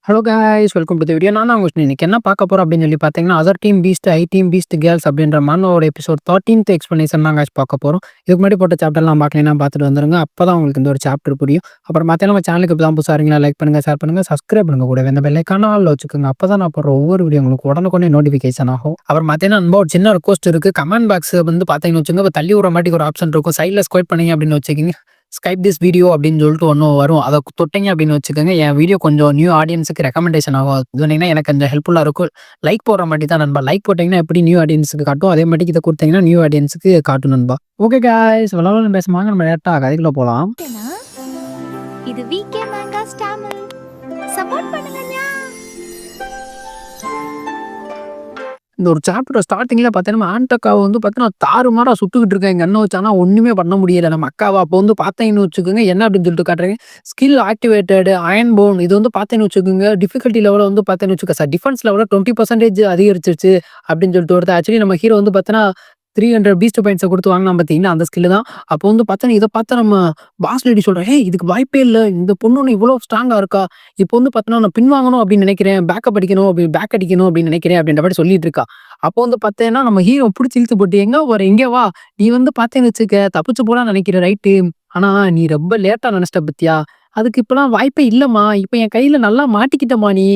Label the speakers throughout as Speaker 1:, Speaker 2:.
Speaker 1: Hello guys welcome to the video. நான் தான் உங்க இன்னைக்கு என்ன பார்க்க போறோம் அப்படின்னு சொல்லி பார்த்தீங்கன்னா, அதர் டீம் பீஸ்ட், ஐ டீம் பீஸ்ட் கேர்ள்ஸ் அப்படின்ற மானோட எபிசோட் 13th எக்ஸ்பிளனேஷன் தான் காய்ஸ் பார்க்க போறோம். இதுக்கு முன்னாடி போட்ட சாப்டர்லாம் பார்க்கலைன்னா பார்த்துட்டு வந்துருங்க. அப்பதான் உங்களுக்கு இந்த ஒரு சாப்டர் புரியும். அப்புறம் பார்த்தீங்கன்னா நம்ம சேனலுக்கு இப்போ தான் புதுசாக இருக்கீங்களா, லைக் பண்ணுங்க, ஷேர் பண்ணுங்க, சப்ஸ்கிரைப் பண்ணுங்க, கூட இந்த பெல் ஐக்கான ஆல்ல வச்சுக்கோங்க. அப்பதான் நான் போடுற ஒவ்வொரு வீடியோ உங்களுக்கு உடனுக்குடனே நோட்டிஃபிகேஷன் ஆகும். அப்புறம் பார்த்தீங்கன்னா நண்பா ஒரு சின்ன ரெக்வஸ்ட் இருக்கு. கமெண்ட் பாக்ஸ் வந்து பார்த்தீங்கன்னு வச்சுக்கோங்க, தள்ளி விடுற மாதிரி ஒரு ஆப்ஷன் இருக்கும். சைடில் ஸ்கொயர் பண்ணீங்க அப்படின்னு வச்சுக்கிங்க, ஸ்கைப் திஸ் வீடியோ அப்படின்னு சொல்லிட்டு ஒன்று வரும். அதை தொட்டிங்க அப்படின்னு வச்சுக்கோங்க, என் வீடியோ கொஞ்சம் நியூ ஆடியன்ஸுக்கு ரெக்கமெண்டேஷன் ஆகும். அது சொன்னீங்கன்னா எனக்கு கொஞ்சம் ஹெல்ப்ஃபுல்லாக இருக்கும். லைக் போடுற மாதிரி தான் நண்பா. லைக் போட்டிங்கன்னா எப்படி நியூ ஆடியன்ஸுக்கு காட்டும், அதே மாதிரி இதை கொடுத்தீங்கன்னா நியூ ஆடியன்ஸுக்கு காட்டும் நண்பா. ஓகே காய்ஸ், விளாட பேசுவாங்க, நம்ம டேரக்டாக கதைக்குள்ள போகலாம்.
Speaker 2: இது விகே மேங்காஸ் தமிழ். சப்போர்ட் பண்ணுங்கண்ணா.
Speaker 1: இந்த ஒரு சாப்டர் ஸ்டார்டிங்கில் பார்த்தீங்கன்னா ஆண்டக்காவை வந்து பார்த்தீங்கன்னா தாறுமாறாக சுட்டுக்கிட்டு இருக்கேன். எங்கள் அண்ணன் வச்சானா ஒன்றுமே பண்ண முடியலை நம்ம அக்காவை. அப்போ வந்து பார்த்தீங்கன்னு வச்சுக்கோங்க, என்ன அப்படின்னு சொல்லிட்டு காட்டுறேங்க, ஸ்கில் ஆக்டிவேட்டட் அயன் போன். இது வந்து பார்த்தீங்கன்னு வச்சுக்கோங்க, டிஃபிகல்ட்டி லெவலில் வந்து பார்த்தீங்கன்னு வச்சுக்கோங்க சார், டிஃபென்ஸ் லெவலில் 20% அதிகரிச்சிருச்சு அப்படின்னு சொல்லிட்டு வருது. ஆக்சுவலி நம்ம ஹீரோ வந்து பார்த்தீங்கன்னா 300 பீஸ்ட் பாயிண்ட்ஸை கொடுத்து வாங்கினா பார்த்தீங்கன்னா அந்த ஸ்கில் தான். அப்போ வந்து பார்த்தா இதை பார்த்தா நம்ம பாஸ் லேடி சொல்கிறேன், ஹே இதுக்கு வாய்ப்பே இல்லை, இந்த பொண்ணு ஒன்று இவ்வளோ ஸ்ட்ராங்காக இருக்கா, இப்போ வந்து பார்த்தோன்னா நான் பின்வாங்கணும் அப்படின்னு நினைக்கிறேன், பேக்கப் அடிக்கணும் பேக் அடிக்கணும் அப்படின்னு நினைக்கிறேன் அப்படின்ற மாதிரி சொல்லிட்டு இருக்கா. அப்போ வந்து பார்த்தேன்னா நம்ம ஹீரோ பிடிச்சி இழுத்து போட்டு, எங்கே வர இங்கே வா, நீ வந்து பார்த்தேன்னு வச்சுக்க தப்பிச்சு போலான்னு நினைக்கிற ரைட்டு, ஆனால் நீ ரொம்ப லேட்டாக நினச்சிட்ட பத்தியா, அதுக்கு இப்போலாம் வாய்ப்பே இல்லைம்மா, இப்போ என் கையில் நல்லா மாட்டிக்கிட்டமா நீ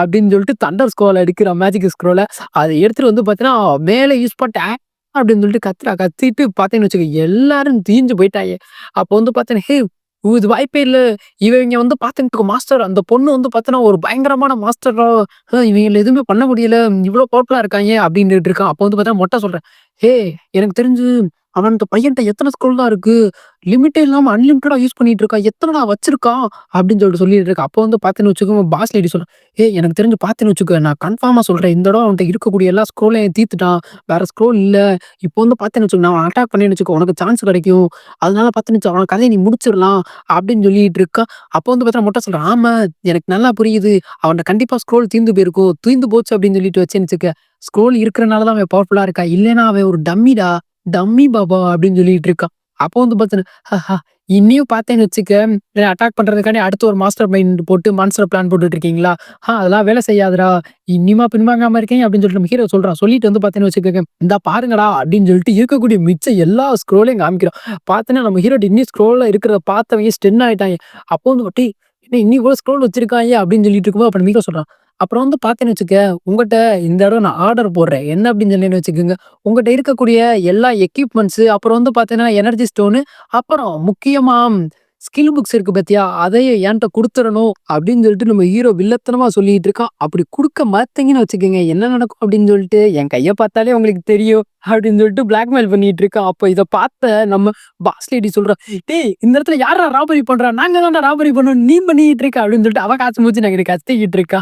Speaker 1: அப்படின்னு சொல்லிட்டு தண்டர் ஸ்க்ரோல் எடுக்கிற மேஜிக் ஸ்க்ரோலை அதை எடுத்துகிட்டு வந்து பார்த்தீங்கன்னா மேலே யூஸ் பண்ணிட்டேன் அப்படின்னு சொல்லிட்டு கத்திட்டு பார்த்தேன்னு வச்சுக்க எல்லாரும் தீஞ்சு போயிட்டாங்க. அப்போ வந்து பார்த்தேன்னா, ஹே இது வாய்ப்பே இல்லை, இவங்க வந்து பார்த்தீங்கன்னா மாஸ்டர், அந்த பொண்ணு வந்து பார்த்தோன்னா ஒரு பயங்கரமான மாஸ்டரா, இவங்க எதுவுமே பண்ண முடியல, இவ்வளோ பவர்ஃபுல்லா இருக்காங்க அப்படின்ட்டு இருக்கான். அப்போ வந்து பார்த்தா மொட்டை சொல்றேன், ஹே எனக்கு தெரிஞ்சு அவன் அந்த பையன்ட்ட எத்தனை ஸ்கூல் தான் இருக்கு, லிமிட்டே இல்லாம அன்லிமிட்டடா யூஸ் பண்ணிட்டு இருக்கான், எத்தனைடா வச்சிருக்கான் அப்படின்னு சொல்லிட்டு இருக்கா. அப்போ வந்து பார்த்தேன்னு வச்சுக்கோங்க, பாஸ் லேடி சொல்றேன், எனக்கு தெரிஞ்சு பார்த்தேன்னு வச்சுக்கோ, நான் கன்ஃபார்மா சொல்றேன், இந்த தடவை அவன்கிட்ட இருக்கக்கூடிய எல்லா ஸ்க்ரோலையும் தீர்த்துட்டான், வேற ஸ்க்ரோல் இல்ல. இப்போ வந்து பார்த்தேன்னு வச்சுக்கோ, நான் அட்டாக் பண்ணேன்னு வச்சுக்கோ, உனக்கு சான்ஸ் கிடைக்கும், அதனால பார்த்தேன்னு வச்சுக்கோ அவன் கதையை நீ முடிச்சிடலாம் அப்படின்னு சொல்லிட்டு இருக்கா. அப்போ வந்து பார்த்தா மொட்டை சொல்றேன், ஆமா எனக்கு நல்லா புரியுது, அவன்கிட்ட கண்டிப்பா ஸ்க்ரோல் தீர்ந்து போயிருக்கும், தீர்ந்து போச்சு அப்படின்னு சொல்லிட்டு வச்சேன்னு வச்சுக்க, ஸ்க்ரோல் இருக்கிறனால தான் அவன் பவர்ஃபுல்லா இருக்கா, இல்லைன்னா அவன் ஒரு டம்மிடா, டம்மி பாபா அப்படின்னு சொல்லிட்டு இருக்கான். அப்போ வந்து பார்த்தேன்னா, இன்னியும் பார்த்தேன்னு வச்சுக்க, அட்டாக் பண்றதுக்காண்டி அடுத்து ஒரு மாஸ்டர் மைண்ட் போட்டு மான்ஸ்டர் பிளான் போட்டுட்டு இருக்கீங்களா, அதெல்லாம் வேலை செய்யாதுடா, இன்னியுமா பின்வாங்காம இருக்கீங்க அப்படின்னு சொல்லிட்டு நம்ம ஹீரோ சொல்றான். சொல்லிட்டு வந்து பார்த்தேன்னு வச்சுக்கோங்க, இந்தா பாருங்கடா அப்படின்னு சொல்லிட்டு இருக்கக்கூடிய மிச்சம் எல்லா ஸ்க்ரோலையும் காமிக்கிறோம். பார்த்தேன்னா நம்ம ஹீரோ இன்னும் ஸ்க்ரோல்ல இருக்கிறத பார்த்தவங்க ஸ்டென் ஆயிட்டாங்க. அப்போ வந்து டேய் என்ன இன்னி இவ்வளோ ஸ்க்ரோல் வச்சிருக்காங்க அப்படின்னு சொல்லிட்டு இருக்கும்போது அப்புறம் ஹீரோ சொல்றான், அப்புறம் வந்து பார்த்தேன்னு வச்சுக்க, உங்ககிட்ட இந்த தடவை நான் ஆர்டர் போடுறேன் என்ன அப்படின்னு சொன்னேன்னு வச்சுக்கோங்க, உங்ககிட்ட இருக்கக்கூடிய எல்லா எக்யூப்மெண்ட்ஸ், அப்புறம் வந்து பார்த்தீங்கன்னா எனர்ஜி ஸ்டோனு, அப்புறம் முக்கியமா ஸ்கில் புக்ஸ் இருக்கு பாத்தியா, அதையும் என்கிட்ட கொடுத்துடணும் அப்படின்னு சொல்லிட்டு நம்ம ஹீரோ வில்லத்தனமா சொல்லிட்டு இருக்கான். அப்படி கொடுக்க மாட்டீங்கன்னு வச்சுக்கோங்க, என்ன நடக்கும் அப்படின்னு சொல்லிட்டு என் கையை பார்த்தாலே உங்களுக்கு தெரியும் அப்படின்னு சொல்லிட்டு பிளாக்மெயில் பண்ணிட்டு இருக்கான். அப்போ இதை பார்த்த நம்ம பாஸ் லேடி சொல்றா, டேய் இந்த இடத்துல யாரா ராபரி பண்றா, நாங்க தான் ராபரி பண்ணோம், நீ பண்ணிட்டு இருக்க அப்படின்னு சொல்லிட்டு அவ காசு மூச்சு நாங்க கத்திக்கிட்டு இருக்கா.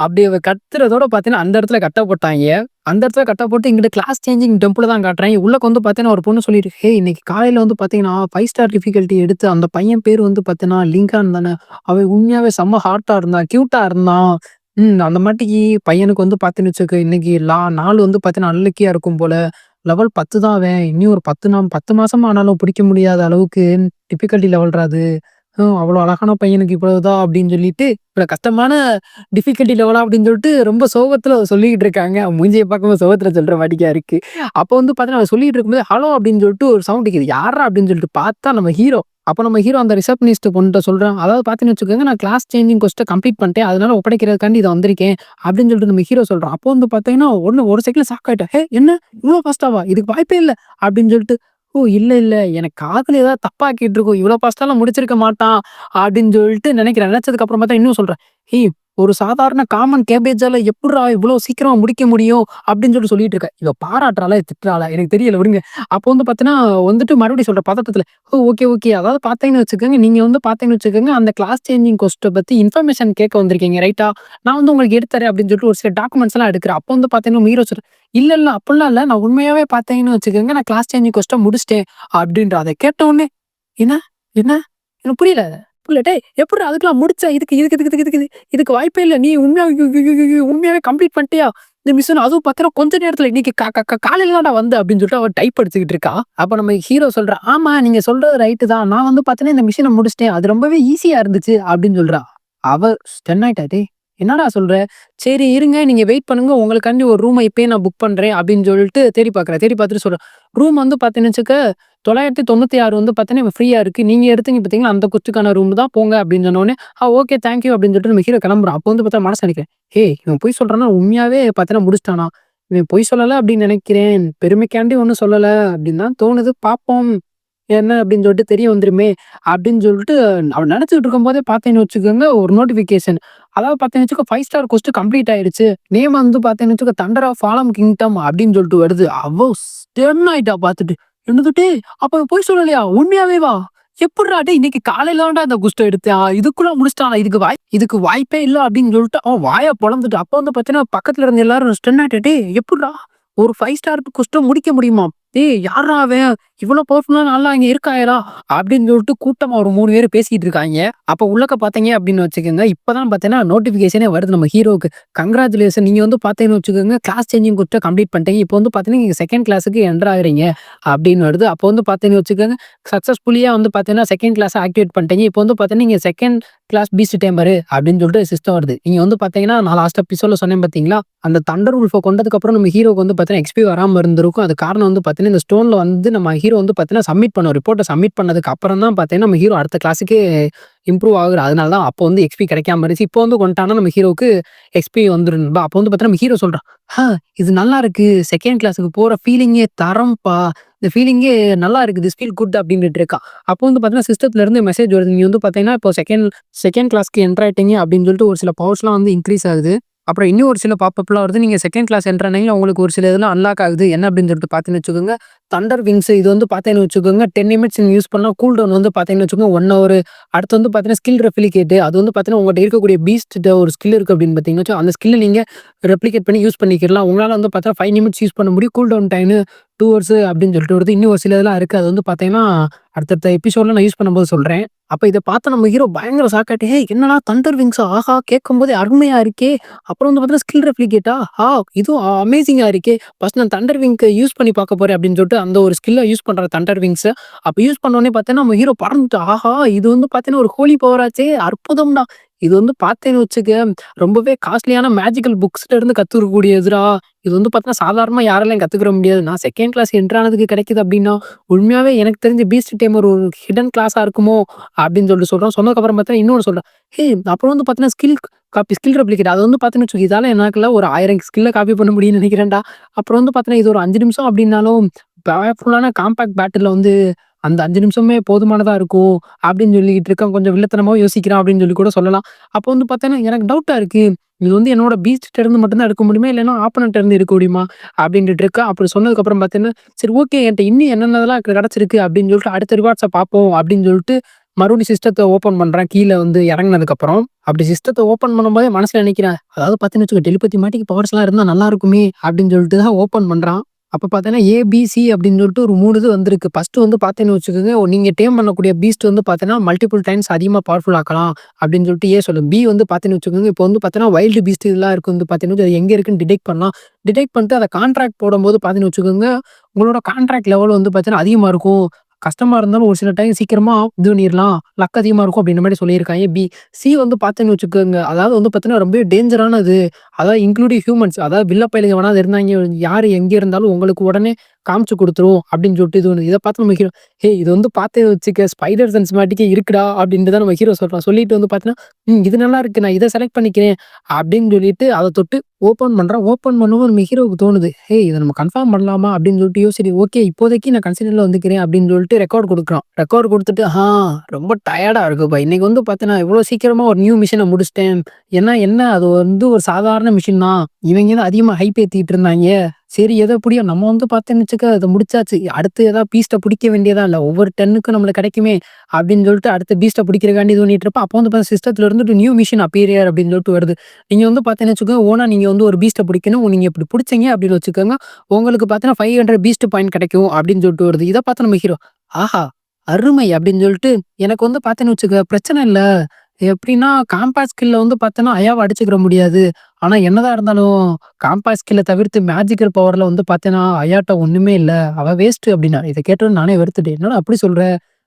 Speaker 1: அப்படி அவ கத்துறதோட பார்த்தீங்கன்னா அந்த இடத்துல கட்ட போட்டாங்க. அந்த இடத்துல கட்ட போட்டு இங்கிட்ட கிளாஸ் சேஞ்சிங் டெம்பிள் தான் காட்டுறாங்க. உள்ளக்க வந்து பார்த்தீங்கன்னா ஒரு பொண்ணு சொல்லிட்டு, ஹே இன்னைக்கு காலையில வந்து பார்த்தீங்கன்னா 5 ஸ்டார் டிஃபிகல்ட்டி எடுத்து அந்த பையன் பேர் வந்து பார்த்தீங்கன்னா லிங்கான் தானே, அவன் உண்மையாவே செம்ம ஹார்ட்டா இருந்தான், கியூட்டா இருந்தான். அந்த மாட்டிக்கு பையனுக்கு வந்து பார்த்தீங்கன்னு வச்சுக்க, இன்னைக்கு நாள் வந்து பார்த்தீங்கன்னா அன்லக்கியா இருக்கும் போல. லெவல் 10 தான் அவன். இன்னும் ஒரு 10 மாசமா ஆனாலும் பிடிக்க முடியாத அளவுக்கு டிஃபிகல்ட்டி லெவல்ரா அது. அவ்வளோ அழகான பையனுக்கு இவ்வளவுதான் அப்படின்னு சொல்லிட்டு, இவ்வளோ கஷ்டமான டிஃபிகல்ட்டி லெவலா அப்படின்னு சொல்லிட்டு ரொம்ப சோகத்துல சொல்லிக்கிட்டு இருக்காங்க. மூஞ்சிய பார்க்கும்போது சோகத்துல சொல்ற மாட்டிக்கா இருக்கு. அப்போ வந்து பார்த்தீங்கன்னா அவ சொல்லிட்டு இருக்கும்போது, ஹலோ அப்படின்னு சொல்லிட்டு ஒரு சவுண்ட் கேக்குது. யார்ரா அப்படின்னு சொல்லிட்டு பார்த்தா நம்ம ஹீரோ. அப்போ நம்ம ஹீரோ அந்த ரிசப்ஷனிஸ்ட் பொண்ணுட்ட சொல்றான், அதாவது பார்த்தீங்கன்னு வச்சுக்கோங்க, நான் கிளாஸ் சேஞ்சிங் கோர்ஸ கம்ப்ளீட் பண்ணிட்டேன், அதனால ஒப்படைக்கிறதுக்காண்டி இதை வந்திருக்கேன் அப்படின்னு சொல்லிட்டு நம்ம ஹீரோ சொல்றான். அப்போ வந்து பார்த்தீங்கன்னா ஒரு செகண்ட்ல ஷாக் ஆயிட்டேன். ஹே என்ன இவ்வளோ ஃபாஸ்ட்டாவா, இதுக்கு வாய்ப்பே இல்லை அப்படின்னு சொல்லிட்டு, ஓ இல்ல இல்ல எனக்கு காதுல ஏதாவது தப்பா கேட்டிருக்கும், இவ்வளோ ஃபாஸ்ட்டாலாம் முடிச்சிருக்க மாட்டான் அப்படின்னு சொல்லிட்டு நினைக்கிறேன். நினைச்சதுக்கு அப்புறம் பார்த்தா இன்னும் சொல்றேன், ஏய் ஒரு சாதாரண காமன் கேபேஜால எப்புட்றா இவ்வளோ சீக்கிரமா முடிக்க முடியும் அப்படின்னு சொல்லிட்டு இருக்கேன். இவ பாராட்டுறாளா திட்டுறாளா எனக்கு தெரியல விடுங்க. அப்போ வந்து பார்த்தீங்கன்னா வந்துட்டு மறுபடியும் சொல்ற பதட்டத்துல, ஓகே ஓகே, அதாவது பார்த்தீங்கன்னு வச்சுக்கோங்க, நீங்க வந்து பார்த்தீங்கன்னு வச்சுக்கோங்க, அந்த கிளாஸ் சேஞ்சிங் கோர்ஸ பத்தி இன்ஃபர்மேஷன் கேட்க வந்திருக்கீங்க ரைட்டா, நான் வந்து உங்களுக்கு எடுத்து தரேன் அப்படின்னு சொல்லிட்டு ஒரு சில டாக்குமெண்ட்ஸ் எல்லாம் எடுக்கிறேன். அப்போ வந்து பார்த்தீங்கன்னா ஹீரோ சொல்றேன், இல்ல இல்ல அப்படிலாம் இல்ல, நான் உண்மையாவே பார்த்தீங்கன்னு வச்சுக்கோங்க, நான் கிளாஸ் சேஞ்சிங் கோர்ஸ முடிச்சிட்டேன் அப்படின்ற. அதை கேட்ட உடனே என்ன என்ன எனக்கு புரியல. புரியல, டேய் எப்புட்றா அதுக்கெல்லாம் முடிச்ச, இதுக்கு இதுக்கு இதுக்கு இதுக்கு இதுக்கு இதுக்கு வாய்ப்பே இல்ல, நீ உண்மையாவே கம்ப்ளீட் பண்ணிட்டியா இந்த மிஷன், அதுவும் பார்த்தீங்கன்னா கொஞ்ச நேரத்துல இன்னைக்கு காலையில தான்டா வந்து அப்படின்னு சொல்லிட்டு அவ டைப் அடிச்சுக்கிட்டு இருக்கா. அப்ப நம்ம ஹீரோ சொல்றா, ஆமா நீங்க சொல்றது ரைட்டு தான், நான் வந்து பார்த்தீங்கன்னா இந்த மிஷினை முடிச்சிட்டேன், அது ரொம்பவே ஈஸியா இருந்துச்சு அப்படின்னு சொல்றா. அவ ஸ்டன் ஆயிட்டா, டேய் "என்னடா சொல்ற? சரி இருங்க நீங்க வெயிட் பண்ணுங்க. உங்களுக்காண்டி ஒரு ரூம இப்பயே நான் புக் பண்றேன்" அப்படின்னு சொல்லிட்டு தேடி பார்க்குறேன். தேடி பார்த்துட்டு சொல்றேன். ரூம் வந்து பார்த்தீங்கன்னு வச்சுக்க 996 வந்து பார்த்தீங்கன்னா ஃப்ரீயா இருக்கு. நீங்க எடுத்தீங்க பார்த்தீங்களா, அந்த கொஸ்டுக்கான ரூம் தான் போங்க அப்படின்னு சொன்னோனே, ஓகே தேங்க் யூ அப்படின்னு சொல்லிட்டு நம்ம ஹீரோ கிளம்புறோம். அப்போ வந்து பார்த்தா மனசுல நினைக்கிறேன், ஏய் இவன் பொய் சொல்றான்னா உண்மையாவே பார்த்தீங்கன்னா முடிச்சுட்டானா? இவன் பொய் சொல்லல அப்படின்னு நினைக்கிறேன். பெருமைக்காண்டி ஒண்ணும் சொல்லல அப்படின்னு தான் தோணுது. பார்ப்போம். என்ன அப்படின்னு சொல்லிட்டு தெரிய வந்துருமே அப்படின்னு சொல்லிட்டு அவன் நினைச்சுட்டு இருக்கும்போதே பார்த்தீங்கன்னு வச்சுக்கோங்க ஒரு நோட்டிஃபிகேஷன். அதாவது பார்த்தீங்கன்னு வச்சுக்கோ 5 ஸ்டார் கோர்ஸ் கம்ப்ளீட் ஆயிருச்சு. நேம் வந்து பார்த்தீங்கன்னு வச்சுக்கோ தண்டர் ஆஃப் ஆலம் கிங்டம் அப்படின்னு சொல்லிட்டு வருது. அவ ஸ்டன் ஆயிட்டா பார்த்துட்டு. என்னது டேய் அப்ப அவன் பொய் சொல்லலையா? உண்மையாவே வா? எப்புட்றா டேய் இன்னைக்கு காலையில தான்டா இந்த குஸ்ட எடுத்தேன். இதுக்குள்ள முடிச்சிட்டானா? இதுக்கு வாய்ப்பே இல்ல அப்படின்னு சொல்லிட்டு அவன் வாய பொளந்துட்டு. அப்ப வந்து பார்த்தீங்கன்னா பக்கத்துல இருந்த எல்லாரும் ஸ்டன் ஆயிட்டு, டேய் எப்புட்றா ஒரு 5 ஸ்டார் குஸ்ட முடிக்க முடியுமா? "ஏய் யார்றா அவன்? இவ்ளோ பவர்ஃபுல்லான ஆள்லாம் இங்க இருக்காயேடா!" அப்படின்னு சொல்லிட்டு கூட்டமா ஒரு 3 பேரு பேசிட்டு இருக்காய்ங்க. அப்ப உள்ளக்க பார்த்தீங்க அப்படின்னு வச்சுக்கோங்க, இப்பதான் பார்த்தீங்கன்னா நோட்டிஃபிகேஷனே வருது நம்ம ஹீரோவுக்கு. கங்கிராச்சுலேஷன் நீங்க வந்து பார்த்தீங்கன்னு வச்சுக்கோங்க, கிளாஸ் சேஞ்சிங் கோர்ஸ கம்ப்ளீட் பண்ணிட்டீங்க. இப்போ வந்து பார்த்தீங்கன்னா, நீங்க 2ண்ட் கிளாஸ்க்கு என்டர் ஆகுறீங்க அப்படின்னு வருது. அப்போ வந்து பார்த்தீங்கன்னு வச்சுக்கோங்க, சக்சஸ்ஃபுல்லியா வந்து பார்த்தீங்கன்னா 2ண்ட் கிளாஸ ஆக்டிவேட் பண்ணிட்டீங்க. இப்போ வந்து பார்த்தீங்கன்னா, நீங்க 2ண்ட் கிளாஸ் பீஸ்ட் டேமரு அப்படின்னு சொல்லிட்டு சிஸ்டம் வருது. நீங்க வந்து பார்த்தீங்கன்னா, நான் லாஸ்ட் எபிசோட்ல சொன்னேன் பார்த்தீங்களா, அந்த தண்டர் வுல்ஃப கொண்டதுக்கப்புறம் நம்ம ஹீரோவுக்கு வந்து பார்த்தீங்கன்னா, எக்ஸ்பி வராம இருந்திருக்கும். அதுக்கு காரணம் வந்து பார்த்தீங்கன்னா, இந்த ஸ்டோன்ல வந்து நம்ம ஹீரோ வந்து பார்த்தீங்கன்னா, சப்மிட் பண்ணோம். ரிப்போர்ட்ட சப்மிட் பண்ணதுக்கு அப்புறம் தான் பார்த்தீங்கன்னா, நம்ம ஹீரோ அடுத்த கிளாஸ்ஸுக்கே இம்ப்ரூவ் ஆகுறாரு. அதனால தான் அப்போ வந்து எக்ஸ்பி கிடைக்காம இருந்துச்சு. இப்போ வந்து கொண்டுட்டாங்கன்னா நம்ம ஹீரோவுக்கு எக்ஸ்பி வந்துரும் நண்பா. அப்போ வந்து பார்த்தீங்கன்னா, நம்ம ஹீரோ சொல்றான், இது நல்லா இருக்கு. 2ண்ட் கிளாஸ்க்கு போற ஃபீலிங்கே தரம்ப்பா. இந்த ஃபீலிங்கே நல்லா இருக்கு. திஸ் ஃபீல் குட்" அப்படின்னுட்டு இருக்கான். அப்போ வந்து பார்த்தீங்கன்னா, சிஸ்டத்துல இருந்து மெசேஜ் வருது. நீங்க வந்து பார்த்தீங்கன்னா, இப்போ 2ண்ட் கிளாஸ்க்கு என்டர் ஆயிட்டீங்க அப்படின்னு சொல்லிட்டு ஒரு சில பவர்ஸ்லாம் வந்து இன்கிரீஸ் ஆகுது. அப்புறம் இன்னும் ஒரு சில பாப்பப்லாம் வருது. நீங்க 2ண்ட் கிளாஸ் என்டர் ஆனீங்கன்னா, உங்களுக்கு ஒரு சில இதெல்லாம் அன்லாக் ஆகுது. என்ன அப்படின்னு சொல்லிட்டு பார்த்தீங்கன்னு வச்சுக்கோங்க, தண்டர் விங்ஸ் இது வந்து பார்த்தீங்கன்னு வச்சுக்கோங்க, 10 நிமிட்ஸ் நீங்க யூஸ் பண்ணா கூல் டவுன் வந்து பார்த்தீங்கன்னு வச்சுக்கோங்க 1 ஹவர். அடுத்து வந்து பார்த்தீங்கன்னா, ஸ்கில் ரெப்ளிகேட் அது வந்து பார்த்தீங்கன்னா, உங்கள்ட்ட இருக்கக்கூடிய பீஸ்ட்ட ஒரு ஸ்கில் இருக்கு அப்படின்னு பார்த்தீங்கன்னு வச்சுக்கோங்க, அந்த ஸ்கில்ல நீங்க ரெப்ளிகேட் பண்ணி யூஸ் பண்ணிக்கலாம். உங்களால வந்து பார்த்தா 5 நிமிட்ஸ் யூஸ் பண்ண முடியும். கூல் டவுன் டைமு 2 ஹவர்ஸ் அப்படின்னு சொல்லிட்டு வருது. இன்னும் ஒரு சில இதெல்லாம் இருக்கு. அது வந்து பார்த்தீங்கன்னா, அடுத்தடுத்த எபிசோட்ல நான் யூஸ் பண்ணும்போது சொல்றேன். அப்ப இத பார்த்து நம்ம ஹீரோ பயங்கர ஷாக் "ஏய் என்னடா தண்டர் விங்ஸா? ஆஹா! கேட்கும்போதே அருமையா இருக்கே! அப்புறம் வந்து பார்த்தீங்கன்னா, ஸ்கில் ரெப்ளிகேட்டா? இதுவும் அமேசிங்கா இருக்கே! ஃபர்ஸ்ட் நான் தண்டர் விங்க்க யூஸ் பண்ணி பார்க்க போறேன்" அப்படின்னு சொல்லிட்டு அந்த ஒரு ஸ்கில்ல யூஸ் பண்ற தண்டர் விங்ஸ. அப்ப யூஸ் பண்ணோனே பார்த்தீங்கன்னா, நம்ம ஹீரோ பறந்துட்டு, ஆஹா! இது வந்து பார்த்தீங்கன்னா, ஒரு ஹோலி பவராச்சே! அற்புதம்டா! இது வந்து பார்த்தேன்னு வச்சுக்க, ரொம்பவே காஸ்ட்லியான மேஜிக்கல் புக்ஸ்ட்ட இருந்து கத்துக்கக்கூடியதுடா. இது வந்து பார்த்தீங்கன்னா, சாதாரணமா யாராலயும் கத்துக்கிற முடியாது. நான் 2ண்ட் கிளாஸ் என்டர் ஆனதுக்கு கிடைக்குது அப்படின்னா, உண்மையாவே எனக்கு தெரிஞ்சு பீஸ்ட் டேமர் ஒரு ஹிடன் கிளாஸா இருக்குமோ! அப்படின்னு சொல்லிட்டு சொல்றான். சொன்னதுக்கப்புறம் பார்த்தா இன்னொன்னு சொல்றான். அப்புறம் வந்து பார்த்தீங்கன்னா, ஸ்கில் ரெப்ளிகேட் அது வந்து பார்த்தீங்கன்னு வச்சுக்கோ, இதால எனக்குல ஒரு 1000 ஸ்கில்ல காப்பி பண்ண முடியும்னு நெனைக்கிறேன்டா. அப்புறம் வந்து பார்த்தீங்கன்னா, இது ஒரு 5 நிமிஷம் அப்படின்னாலும், பவர்ஃபுல்லான காம்பேக்ட் பேட்டில்ல வந்து அந்த 5 நிமிஷமே போதுமானதா இருக்கும். அப்படின்னு சொல்லிக்கிட்டு இருக்கான். கொஞ்சம் வில்லத்தனமாவும் யோசிக்கிறான் அப்படின்னு சொல்லி கூட சொல்லலாம். அப்போ வந்து பார்த்தீங்கன்னா, எனக்கு டவுட்டா இருக்கு. இது வந்து என்னோட பீஸ்ட்ட்ட இருந்து மட்டும் தான் எடுக்க முடியுமா? இல்லன்னா ஆப்போனன்ட்ட்ட இருந்து எடுக்க முடியுமா? அப்படின்ட்டு இருக்கேன். அப்படி சொன்னதுக்கப்புறம் பார்த்தீங்கன்னா, சரி ஓகே என்ட்ட இன்னும் என்னென்னதெல்லாம் கிடைச்சிருக்கு அப்படின்னு சொல்லிட்டு அடுத்த ரிவார்ட்ஸ பார்ப்போம் அப்படின்னு சொல்லிட்டு மறுபடியும் சிஸ்டத்த ஓப்பன் பண்றேன். கீழ வந்து இறங்குனதுக்கப்புறம். அப்படி சிஸ்டத்த ஓப்பன் பண்ணும்போதே மனசுல நினைக்கிறேன். அதாவது பார்த்தீங்கன்னு வச்சுக்கோ, டெலிபதிமேட்டிக் பவர்ஸ்லாம் இருந்தா நல்லா இருக்குமே அப்படின்னு சொல்லிட்டு தான் ஓப்பன் பண்றான். அப்ப பார்த்தீங்கன்னா, ஏ, பி, சி அப்படின்னு சொல்லிட்டு ஒரு 3 இது வந்திருக்கு. ஃபர்ஸ்ட் வந்து பார்த்தீங்கன்னு வச்சுக்கோங்க, நீங்க டேம் பண்ணக்கூடிய பீஸ்ட் வந்து பார்த்தீங்கன்னா, மல்டிபிள் டைம்ஸ் அதிகமா பவர்ஃபுல் ஆக்கலாம் அப்படின்னு சொல்லிட்டு ஏ சொல்லும். பி வந்து பார்த்தீங்கன்னு வச்சுக்கோங்க, இப்போ வந்து பார்த்தீங்கன்னா, வைல்டு பீஸ்ட் இதெல்லாம் இருக்கு வந்து பார்த்தீங்கன்னா, அது எங்க இருக்குன்னு டிடெக்ட் பண்ணலாம். டிடெக்ட் பண்ணிட்டு அத கான்ட்ராக்ட் போடும்போது பார்த்தீங்கன்னு வச்சுக்கோங்க, உங்களோட கான்ட்ராக்ட் லெவல் வந்து பார்த்தீங்கன்னா அதிகமா இருக்கும். கஷ்டமா இருந்தாலும் ஒரு சில டைம் சீக்கிரமா இது பண்ணிரலாம். லக் அதிகமா இருக்கும் அப்படின்ற மாரி சொல்லியிருக்காங்க. பி. சி வந்து பார்த்தீங்கன்னு வச்சுக்கோங்க, அதாவது வந்து பார்த்தீங்கன்னா, ரொம்பவே டேஞ்சரானது. அதாவது இன்க்ளூடிங் ஹியூமன்ஸ் அதாவது வில்ல பயலுங்க எவனாவது இருந்தாய்ங்க, யாரு எங்க இருந்தாலும் உங்களுக்கு உடனே காமிச்சு குடுத்துரும் அப்படின்னு சொல்லிட்டு இது ஒண்ணு. இத பார்த்து நம்ம ஹீரோ, இது வந்து பார்த்தே வச்சுக்க ஸ்பைடர் சென்ஸ் மாட்டிக்கே இருக்குடா அப்படின்ட்டு தான் நம்ம ஹீரோ சொல்றான். சொல்லிட்டு வந்து பார்த்தீங்கன்னா, இது நல்லா இருக்கு. நான் இத செலக்ட் பண்ணிக்கிறேன் அப்படின்னு சொல்லிட்டு அத தொட்டு ஓப்பன் பண்றான். ஓப்பன் பண்ணவும் நம்ம ஹீரோவுக்கு தோணுது. இத நம்ம கன்ஃபார்ம் பண்ணலாமா அப்படின்னு சொல்லிட்டு யோசிச்சுட்டு, ஓகே இப்போதைக்கு நான் கன்சிடர்ல வந்துக்கிறேன் அப்படின்னு சொல்லிட்டு ரெக்கார்ட் குடுக்குறான். ரெக்கார்ட் குடுத்துட்டு, ரொம்ப டயர்டா இருக்குப்பா. இன்னைக்கு வந்து பார்த்தீங்கன்னா, இவ்வளோ சீக்கிரமா ஒரு நியூ மிஷன முடிச்சுட்டேன். ஏன்னா என்ன அது வந்து ஒரு சாதாரண மிஷின் தான். இவங்க தான் அதிகமா ஹைப் ஏத்திட்டு இருந்தாய்ங்க. சரி ஏதோ எப்படியோ நம்ம வந்து பார்த்தேன்னு வச்சுக்க, அத முடிச்சாச்சு. அடுத்து ஏதாவது பீஸ்ட்ட புடிக்க வேண்டியதா இல்ல. ஒவ்வொரு டன்னுக்கும் நம்மளுக்கு கிடைக்குமே அப்படின்னு சொல்லிட்டு அடுத்த பீஸ்ட்ட புடிக்கிறக்காண்டி இது பண்ணிட்டு இருப்பேன். அப்போ வந்து பார்த்தா சிஸ்டத்துல இருந்துட்டு நியூ மிஷன் அப்பியர் அப்படின்னு சொல்லிட்டு வருது. நீங்க வந்து பார்த்தீங்கன்னு வச்சுக்கோங்க, நீங்க வந்து ஒரு பீஸ்ட்ட புடிக்கணும். நீங்க இப்படி புடிச்சீங்க அப்படின்னு வச்சுக்கோங்க, உங்களுக்கு பார்த்தீங்கன்னா 500 பீஸ்ட் பாயிண்ட் கிடைக்கும் அப்படின்னு சொல்லிட்டு வருது. இத பார்த்து நம்ம ஹீரோ, ஆஹா! அருமை அப்படின்னு சொல்லிட்டு எனக்கு வந்து பார்த்தேன்னு வச்சுக்க, பிரச்சனை இல்ல. எப்படின்னா காம்பேக்ட் ஸ்கில்ல வந்து பார்த்தோன்னா, அயாவ அடிச்சுக்கிற முடியாது. ஆனா என்னதான் இருந்தாலும் காம்பேக்ட் ஸ்கில்ல தவிர்த்து மேஜிக்கல் பவர்ல வந்து பார்த்தேன்னா, அயாட்ட ஒண்ணுமே இல்ல. அவ வேஸ்ட் அப்படின்னா. இத கேட்டோனே நானே வெறுத்துட்டேன். என்னடா அப்படி சொல்ற?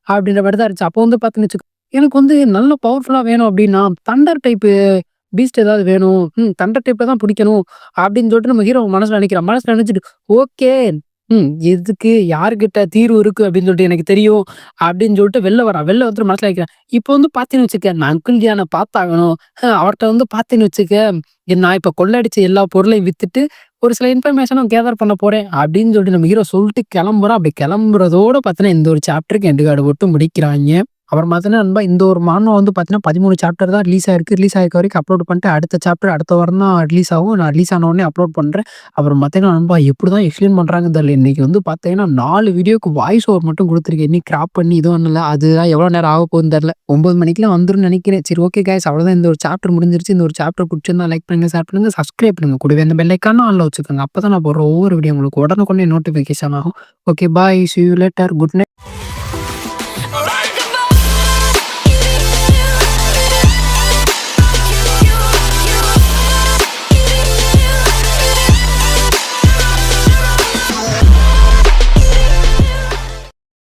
Speaker 1: அப்படின்ற மாரி தான் இருந்துச்சு. அப்போ வந்து பார்த்தேன்னு வச்சுக்கோ, எனக்கு வந்து நல்ல பவர்ஃபுல்லா வேணும் அப்படின்னா, தண்டர் டைப்பு பீஸ்ட் ஏதாவது வேணும். தண்டர் டைப்ல தான் பிடிக்கணும் அப்படின்னு சொல்லிட்டு நம்ம ஹீரோ மனசுல நினைக்கிறான். மனசுல நினைச்சுட்டு ஓகே. எதுக்கு யார்கிட்ட தீர்வு இருக்கு அப்படின்னு சொல்லிட்டு எனக்கு தெரியும் அப்படின்னு சொல்லிட்டு வெளில வரான். வெளில வந்துட்டு மனசுல நினைக்கிறேன். இப்போ வந்து பார்த்தீங்கன்னு வச்சுக்க, நான் அங்கிள் ஜியான பார்த்தாகணும். அவர்ட்ட வந்து பார்த்தீங்கன்னு வச்சுக்க, நான் இப்ப கொள்ளையடிச்ச எல்லா பொருளையும் வித்துட்டு ஒரு சில இன்ஃபர்மேஷனும் கேதர் பண்ண போறேன் அப்படின்னு சொல்லிட்டு நம்ம ஹீரோ சொல்லிட்டு கிளம்புறான். அப்படி கிளம்புறதோட பார்த்தீங்கன்னா இந்த ஒரு சாப்டருக்கு எண்டு கார்டு போட்டு முடிக்கிறாய்ங்க. அப்புறம் பார்த்தீங்கன்னா நண்பா இந்த ஒரு மாங்கா வந்து பார்த்தீங்கன்னா 13 சாப்டர் தான் ரிலீஸ் ஆயிருக்கு. ரிலீஸ் ஆயிருக்க வரைக்கும் அப்லோட் பண்ணிட்டு அடுத்த சாப்டர் அடுத்த வாரம் தான் ரிலீஸ் ஆகும். நான் ரிலீஸ் ஆன உடனே அப்லோட் பண்றேன். அப்புறம் பார்த்தீங்கன்னா நண்பா எப்படிதான் எக்ஸ்பிளைன் பண்றாங்கன்னு தெரியல. இன்னைக்கு வந்து பார்த்தீங்கன்னா 4 வீடியோக்கு வாய்ஸ் ஓவர் மட்டும் குடுத்துருக்கேன். இன்னும் கிராப் பண்ணி இதுவும் பண்ணல. அதுதான் எவ்வளோ நேரம் ஆக போகுதுன்னு தெரியல. 9 மணிக்கெல்லாம் வந்துரும்னு நினைக்கிறேன். சரி ஓகே கைஸ், அவ்வளோதான். இந்த ஒரு சாப்டர் முடிஞ்சிருச்சு. இந்த ஒரு சாப்டர் பிடிச்சிருந்தா லைக் பண்ணுங்க, ஷேர் பண்ணுங்க, சப்ஸ்கிரைப் பண்ணுங்க. கூடவே அந்த பெல் ஐக்கானும் ஆன்ல வச்சுக்கோங்க. அப்பதான் நான் போடுற ஒவ்வொரு வீடியோ உங்களுக்கு உடனுக்குடனே நோட்டிஃபிகேஷன் ஆகும். Okay bye, see you later, good night.